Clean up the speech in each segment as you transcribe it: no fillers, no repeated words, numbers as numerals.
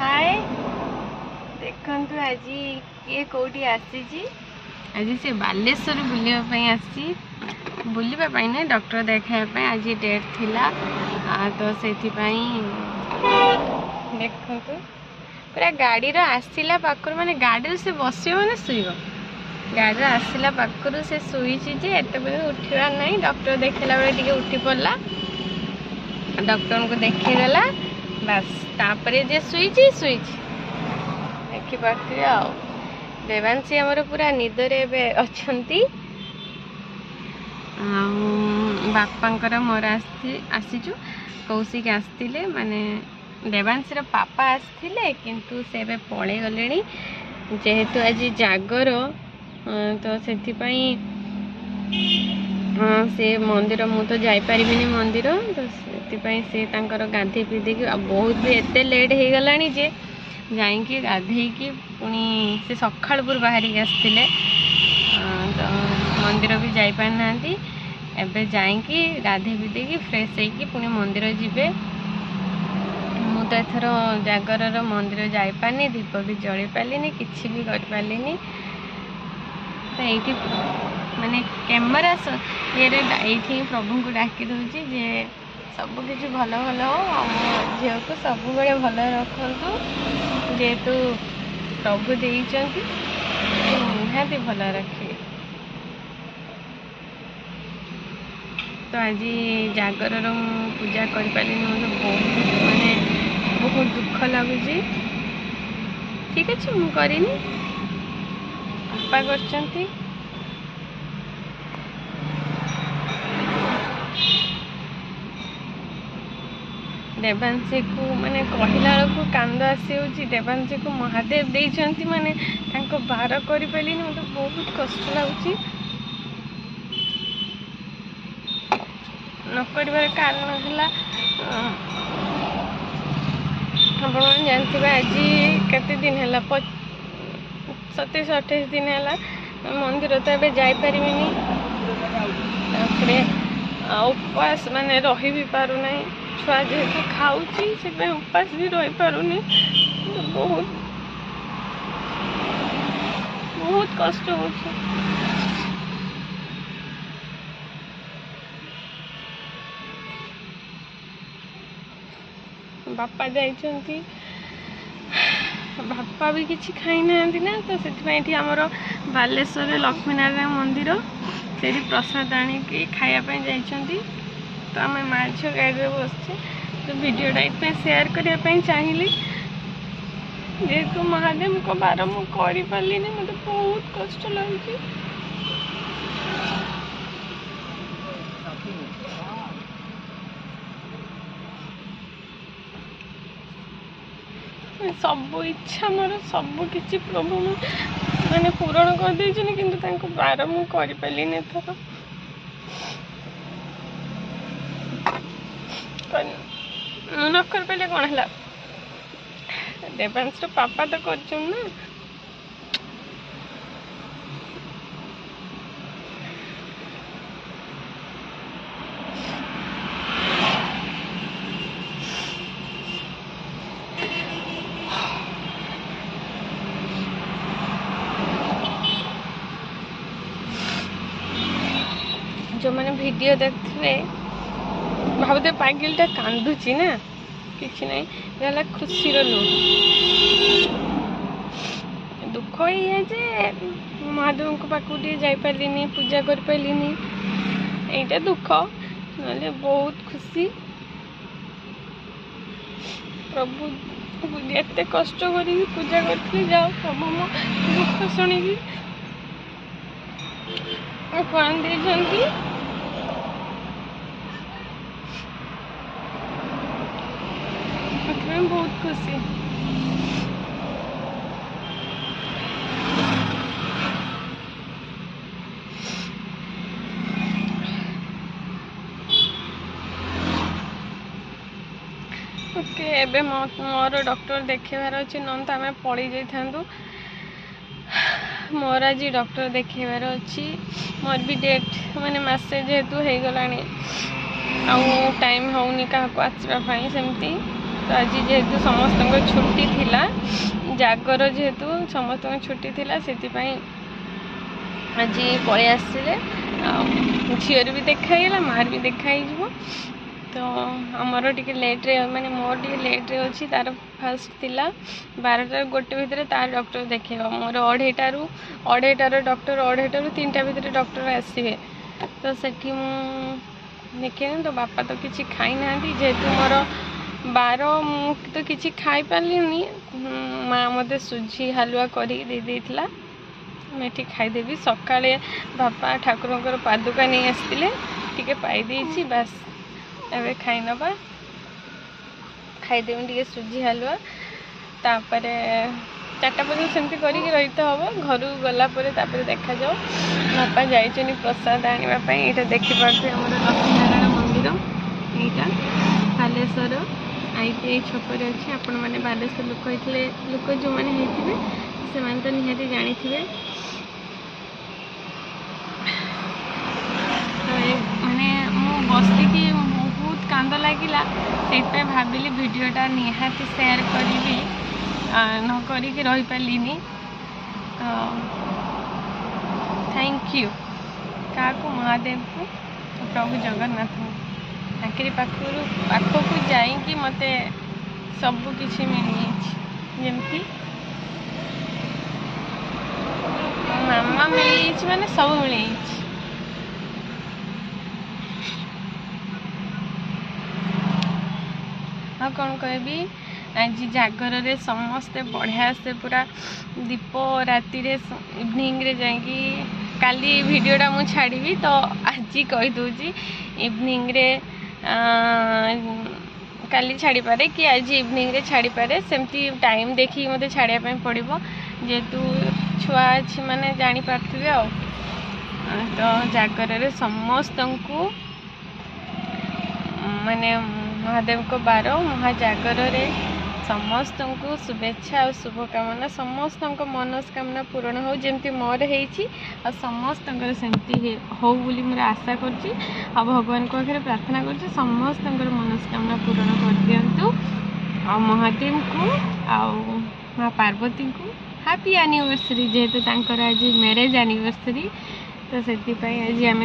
हाय देखंतु आज किए कोठी आसी आज से बालेश्वर बुलवाई ना डॉक्टर देखापी आज डेट थिला तो से देखु पूरा गाड़ी आसला पाखर माने गाड़ी से बस मैंने शुव गाड़ी आसला पाखर से शुई एत उठा ना डॉक्टर देखला बेले उठी पड़ा डॉक्टर को देखला बस तापर जे शुई देखिपे आ देवांशी आमर पूरा निदरे अच्छा बापा मोर आसीचु कौशिक आसते माने देवांशी पापा आसते किंतु से पड़े गले जेहेतु आज जागर तो से मंदिर मु तो जापर मंदिर तो से गाधे पीधे बहुत भी एत लेट हो गला जे जाइकी गाधे पुणी से सकालपुर बाहर आसते तो मंदिर भी जापार ना एबे जाइकी गाधे पीधे फ्रेश होगी पुणी मंदिर जीवे मु तो एथर जागर मंदिर जापारनी दीप भी जलि पार्नी किसी भी कर पार्नी तो ये माने कैमरा ये प्रभु को डाकी दूसरी जे सब किसी भल भल हो झी को सब बड़े भल रखु जेहेतु प्रभु देती निहाती भल रखे तो आज जागर पूजा कर बहुत माने बहुत दुख लगुच ठीक अच्छे मु करनी पापा कर देवांशी को माने कहला को कांद आसी देवांशी को महादेव देइचंती माने तांको बार करि पेली मते बहुत कष्ट लागुची न करिवार कारण हला आपण जानथिबा आज केते दिन हला 27-28 दिन हला मंदिर तो एबे जाई परिबिनी तापरे उपवास माने रही भी पारु नहीं छुआ जेहेतु खाऊची से उपास भी रही पारुनी बहुत बहुत कष्ट हो बापा जाइछंती बापा भी किसी खाई ना तो से आमर बालेश्वर लक्ष्मीनारायण मंदिर से प्रसाद आनिकी खायापी जाइछंती तो आम माँ झील गाड़ी बसचे तो वीडियोटा ये सेयार करने चाहिए जेहेतु महादेव को बार मु कर पार्ली मत बहुत कष्ट लगे सब इच्छा मोर सब किसी प्रभु मैंने पूरण कर दे कि बार मु कर पार्ली थर न कर पाले कौन है देवांश पापा तो कर ना जो मैंने वीडियो देखते भावते पागिलटा कांदुची ना किसी नहीं खुशी दुख ये जे महादेव को पाक जापारे पूजा कर पार्ली यहीटा दुख ना बहुत खुशी प्रभु एत कष्ट कर पूजा कर जाओ प्रभु मो दुख शुणिकी फल दे बहुत खुशी ओके एबे मोर डॉक्टर देखेबार अच्छे न तो आम पड़ी जाइथांतु मोर आज डॉक्टर देखेबार अच्छी मोर भी डेट माने मासे जेहेतु हो गलानी आउ टाइम होनी क्या आसवाई सेमती तो आज जेहेतु समस्त छुट्टी थिला जागर जेहेतु समस्त छुट्टी थिला से आज पलि आसले झीर भी देखाईगला मार भी देखाई तो आमर टे लेट्रे माने मोर टे लेट्रे अच्छी तार फास्ट थिला 12टा गोटे भितर तार डॉक्टर देखेगा मोर 2:30 डॉक्टर 2:30 3टा भितर डॉक्टर आसवे तो सेठी देखे तो बापा तो किसी खाई ना जेहेतु मोर 12 तो किसी खाई पार्ली माँ मते सुजी हलुआ करी देला मैं खाईदेवी सकाळे बापा ठाकुर पादुका नहीं आसते टे पाई बास एवं खाई नवा खाईदेवी टे सुजी हलुआ तापर 4टा बजे सेमती करके रही तो हम घर गलापर देखा जाओ बापा जाइए प्रसाद आने यहाँ देखिपे आम लक्ष्मीनारायण मंदिर यहाँ बालेश्वर आईटीआई छकरे अच्छे आपण मैंने बालेश्वर लोक जो मैंने होते से तो निहाती जानी माने बसिकी बहुत कांद लगिला से भाविली वीडियोटा निहाती शेयर करी न करी रही पार्लिनी थैंक यू क्या महादेव को प्रभु जगन्नाथ आखिरी पाखक जाइकी मते सब किसी मिली जमती मामा मिली माने सब मिली हाँ कौन कहबी आज जागर रे समस्ते बढ़िया से पूरा दीप राति रे इवनिंग रे जाएगी काली वीडियोटा मु छाड़ी तो आज कही दूची इवनिंग रे काली छाड़ी पारे कि आज इवनिंग रे छाड़ी पारे सेमती टाइम देखी मते छाड़िया पड़ो जेहेतु छुआ अच्छी मैंने जापारे आ तो जागर रे समस्त को माने महादेव को बार महाजागर रे समस्त को शुभेच्छा और शुभकामना समस्त मनस्कामना पूरण हो जमती मोर हो समस्त सेमती हो बोली मोर आशा करछि आ भगवान को आखिर प्रार्थना करछि समस्त मनस्कामना पूरण कर दियंतु आ महादेव को आ माँ पार्वती को हैप्पी एनिवर्सरी जेहेतु तांकर आज मैरिज एनिवर्सरी तो से आज आम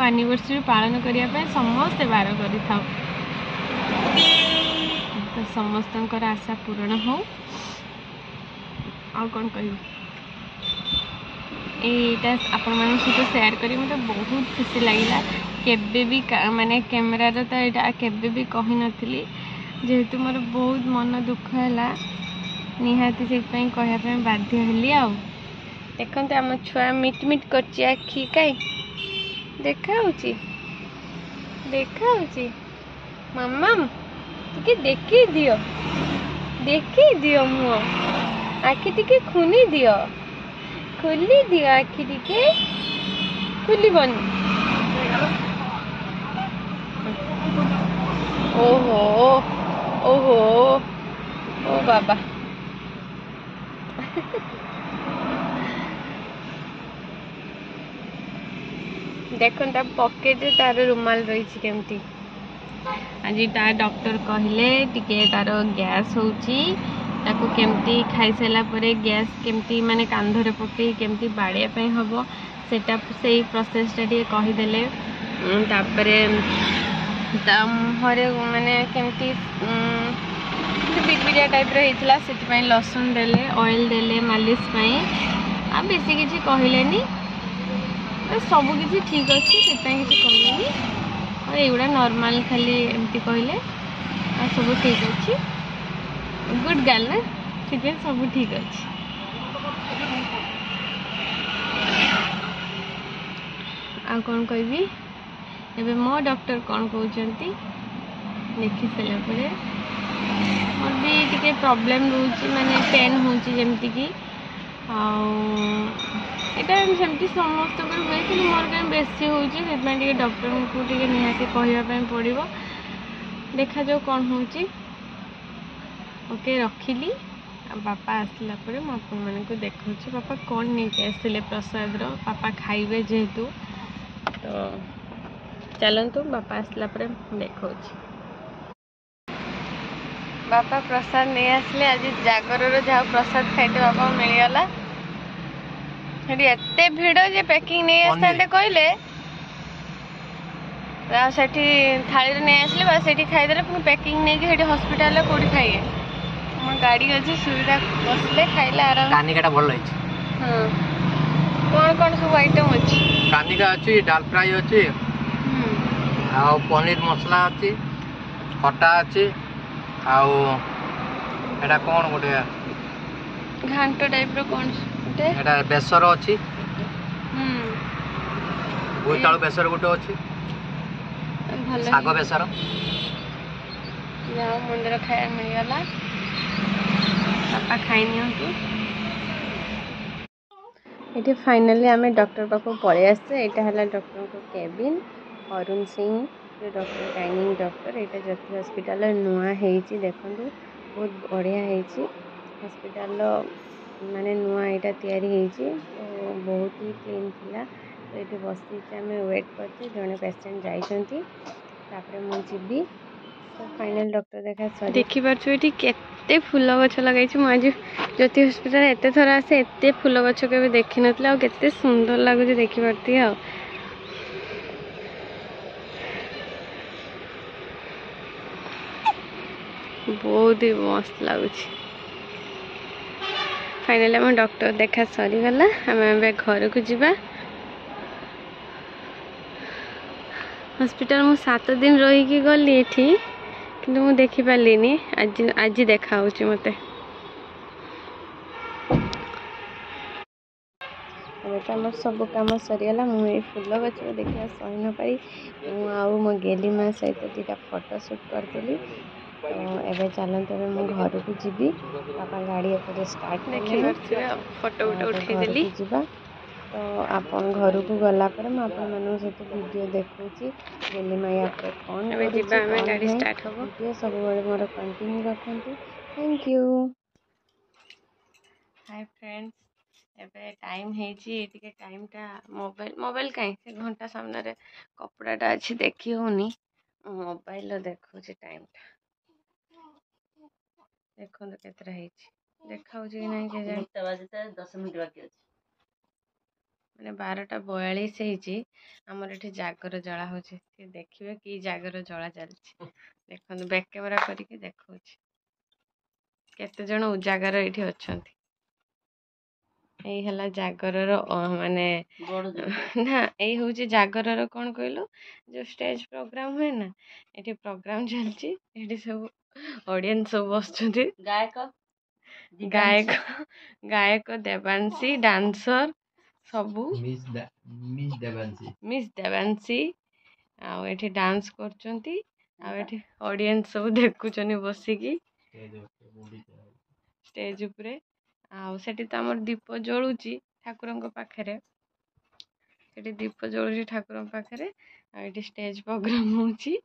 एनिवर्सरी पालन करने समस्ते बार कर तो समस्त आशा पूरण हो आ कौन कह आपण मान सहित शेयर करी मतलब बहुत खुशी लगिला केबे भी माने कैमरार तो यहाँ केबे भी कही नथिली जेहेतु मोर बहुत मन दुख है निहाती से कहवाई बाध्य हेली आ देखते आम छुआ मिट मिट कर आखि कई देखा मामा टिके देखी दियो मुह आखि टिके खुली दियो आखि टिके खुलबनी ओहो ओहो ओ बाबा देखो पकेट तार रुमाल रही केमती आज तार डॉक्टर कहले टिके तार गैस होची ताको केमती खाई सारा परे गैस केमती माने कांधरे पकई केमती बाड़िया पे हम सेटा से प्रोसेसटा टिके कहीदेले तापरे मुहरे माने केमती बिगबिड़िया टाइप रहीला से लसुन देले ऑयल देले मालिश आ बेसी किसी कहलेनी सब किसी ठीक अच्छे से कहलेनी और एगुड़ा नॉर्मल खाली एमती कहले आ सब ठीक अच्छे गुड गर्ल ना से सब ठीक अच्छे आ कौन कहबी एबे मो डॉक्टर कौन कहते देखी सारा पर मोर भी टिके प्रॉब्लम रोची माने पेन होची जेमती कि यहाँ सेमती समस्त हुए कि मोर कहीं बेसी होती डॉक्टर को निहाती कहवाई पड़ो देखा जाओ कौन हो ओके रखिली बापा आसला मुझे आपण को देखा बापा कौन नहीं आसते प्रसाद पापा खाइबे जेहेतु तो चलतु बापा आसला देखा बापा प्रसाद नहीं आसले आज जागर जहाँ प्रसाद खाइते बापा मिलगला एते भिड़ जे पैकिंग नहीं आसते कहले थाली नहीं आसले बस से खाईदे पुणी पैकिंग नहीं कि हस्पिटाल कौटी खाइए हम गाड़ी अच्छे सुविधा बसले खाइले आराम कानिका भल हाँ कौन कौन सब आइटम अच्छी कानिका अच्छी डाल फ्राई अच्छी आ पनीर मसला अच्छी खटा अच्छी आटा कौन गोटे घांट टाइप कौन एटा बेसर अच्छी बोईतालु बेसर गोटे अच्छी साग बेसर जाओ मंदिर खाया मिलगला बापा खाई ये फाइनाली आम डॉक्टर पाक पलि आसते यहाँ है डॉक्टर को cabin Arun Singh doctor gynaec doctor यहाँ ज्योति हॉस्पिटल नुआ है देखो बहुत बढ़िया हॉस्पिटल माने नुआ यहाँ तैयारी तो बहुत ही क्लीन थिला तो ये बसी आम वेट करते जड़े पेसेंट जाइए मुझे तो फाइनल डॉक्टर देखा देखिपे केते फूल गछ लगे आज ज्योति हॉस्पिटल एत थर आसे एत फूल गछ के देखी नी आते सुंदर लगुच देखिपी आ बहुत ही मस्त लगुच फाइनली आम डॉक्टर देखा सरीगला आम घर को जीवा हॉस्पिटल मु 7 दिन रही गली ये किंतु मु देखी पारलिनी आज आज देखा मते तो आम सब कम सरीगला मुझे फूल गच देखा सही न पारी आउ मो गेली माँ सहित दुटा फोटो शूट करी तो एवं चलते मु घर को जीवी बापा गाड़ी एपटे स्टार्ट देखिए फोटो उठेदेली जीवा तो आपन घर को गला पर मैं आपन मानक सहित वीडियो देखुची गेली माँ या कौन गाड़ी स्टार्ट हो वीडियो सब मोर कंटिन्यू रखते थैंक यू हाय फ्रेंड्स एबे टाइम हेची टिके टाइमटा मोबाइल मोबाइल कहीं से घंटा सामने कपड़ाटा अच्छी देखी होनी मोबाइल देखो टाइमटा देखो केतरा देखा कि नहीं के जाने 10 मिनट बाकी अच्छे मैंने 12:42 आमर ये जागर जला हो देखिए कि जागर जला चलती देखो बैक कैमेरा करके देखा केते जन उजागर ये अच्छा यही जागर माने ना यही हूँ जागर कौन कहलु जो स्टेज प्रोग्राम हुए ना ये प्रोग्राम चलती ये सब ऑडियंस सब बस गायक गायक गायक देवांशी डांसर सबू मिस देवांशी आठी डांस कर ऑडियंस सब देखुचनी बसिकी स्टेज उपरे आठी तो आम दीप जलुची ठाकुर पाखे दीप जलुची ठाकुर पाखे ये स्टेज प्रोग्राम होची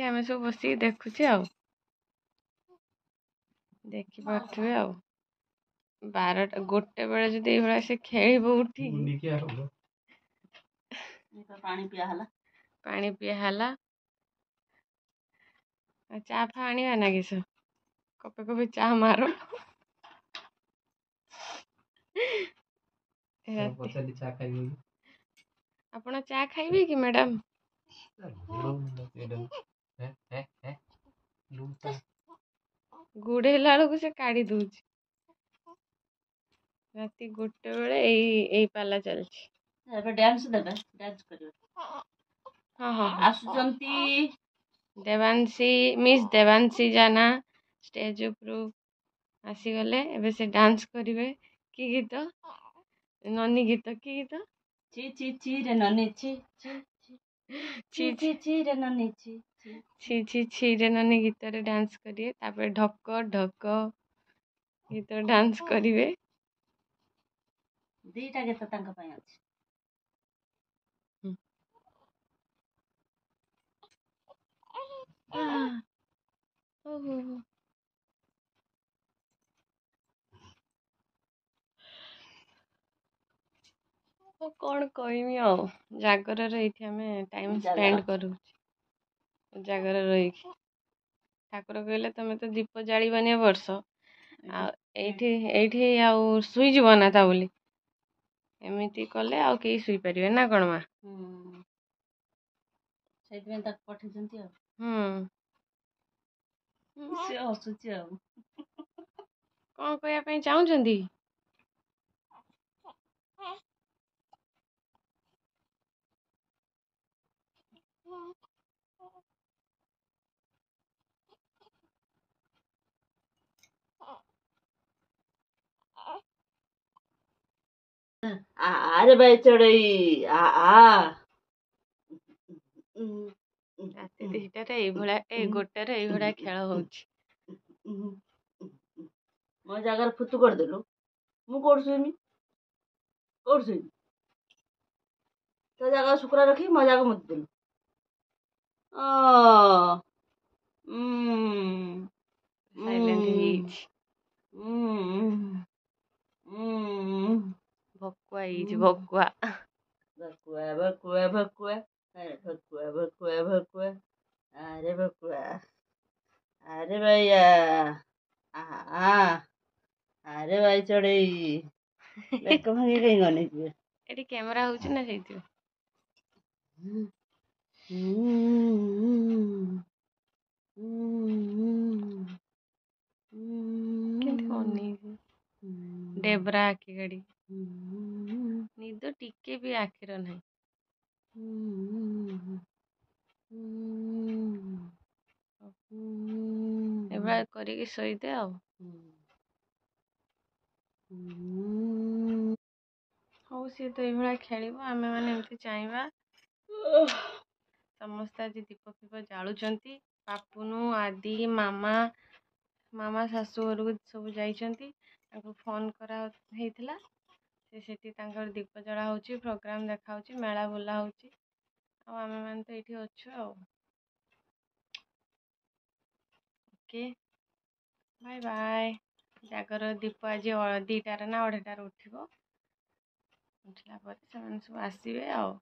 आम सब बस देखुचे आ देखी पारे आ 12टा गोटे बेले जब ये से खेल उठी पानी पिया चा फा आने ना किस कपे कपे चा मारो आपण चा खाइबे कि मैडम गुड़ है को से काढ़ी दूची राति गोटे बेले यही पाला चलती डांस देबे डांस करियो हां हां आसुचंती देवांशी मिस देवांशी जाना स्टेज उपरू आसीगले एबे से डांस करिवे कि गीत ननी गीत कि गीत ची ची ची रे ननी ची ची ची ची ची रे ननी ची ची ची ची रे ननी गीत रे डांस करिए तापर ढक ढक गीत डांस करिवे दीटा गीत तांका पय अछि ओहो कौन कहमी आ जागर ये टाइम स्पेंड करू जागर रही ଠାକୁର କହିଲେ ତମେ ତ ଦୀପ ଜାଳିବନି ଏ ବର୍ଷ, ଆଉ ଏଇଠି ଏଇଠି ଆଉ ଶୋଇଯିବ ନା ତା ବୋଲି। ଏମିତି କଲେ ଆଉ କେହି ଶୋଇପାରିବେ ନା କଣ ମା? ସେଇଥିପାଇଁ ତାକୁ ପଠେଇଛନ୍ତି ଆଉ। ସେ ହସୁଛି ଆଉ। କଣ କହିବା ପାଇଁ ଚାହୁଁଛନ୍ତି? ଆରେ ଭାଇ ଚଢେଇ ଆ ରାତି 2টাରେ ଏଇଭଳିଆ ଗୋଟେରେ ଏଇଭଳିଆ ଖେଳ ହଉଛି। ମୋ ଜାଗାରେ ଫୁତୁ କରିଦେଲୁ। ମୁଁ କୋଉଠି ଶୋଇମି? କୋଉଠି ଶୋଇମି? ତୋ ଜାଗା ଶୁକ୍ରା ରଖି ମୋ ଜାଗା ମତେ ଦେଲୁ। ସାଇଲେଣ୍ଟ ହେଇଯାଇଛି। ଭକୁଆ ହେଇଛି ଭକୁଆ। ଭକୁଆ ଭକୁଆ ଭକୁଆ ଭକୁଆ ଭକୁଆ ଭକୁଆ ଆରେ ଭକୁଆ ଆରେ ଭାଇଆ ଆରେ ଭାଇ ଚଢେଇ ବେକ ଭାଙ୍ଗି କାଇଁ ଅନେଇଥିବେ? ଏଠି କ୍ୟାମେରା ହଉଛି ନା ସେଇଥିପାଇଁ। କେମିତି ଅନେଇଛି ଡେବରା ଆଖି ଗାଡି। ନିଦ ଟିକେ ବି ଆଖିର ନାହିଁ। ଏଭଳିଆ କରିକି ଶୋଇଦେ ଆଉ। ହଉ ସିଏ ତ ଏଇଭଳିଆ ଖେଳିବ, ଆମେ ମାନେ ଏମିତି ଚାହିଁବା। ସମସ୍ତେ ଆଜି ଦୀପ ଫିପ ଜାଳୁଛନ୍ତି। ପାପୁନୁ ଆଦି ମାମା ଶାଶୁ ଘରକୁ ସବୁ ଯାଇଛନ୍ତି। ତାଙ୍କୁ ଫୋନ କରା ହେଇଥିଲା, ସେ ସେଠି ତାଙ୍କର ଦୀପ ଜଳା ହଉଛି, ପ୍ରୋଗ୍ରାମ ଦେଖା ହଉଛି, ମେଳା ବୁଲା ହଉଛି, ଆଉ ଆମେ ମାନେ ତ ଏଇଠି ଅଛୁ ଆଉ। Okay bye bye. ଜାଗର ଦୀପ ଆଜି 2ଟାରେ ନା 2:30ଟାରେ ଉଠିବ। ଉଠିଲା ପରେ ସେମାନେ ସବୁ ଆସିବେ ଆଉ।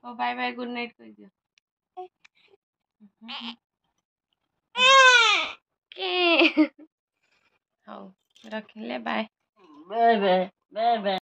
ଓ ବାଏ ବାଏ ଗୁଡ୍ ନାଇଟ୍ କହିଦିଅ। ହଉ ରଖିଲେ bye. Bye bye bye bye.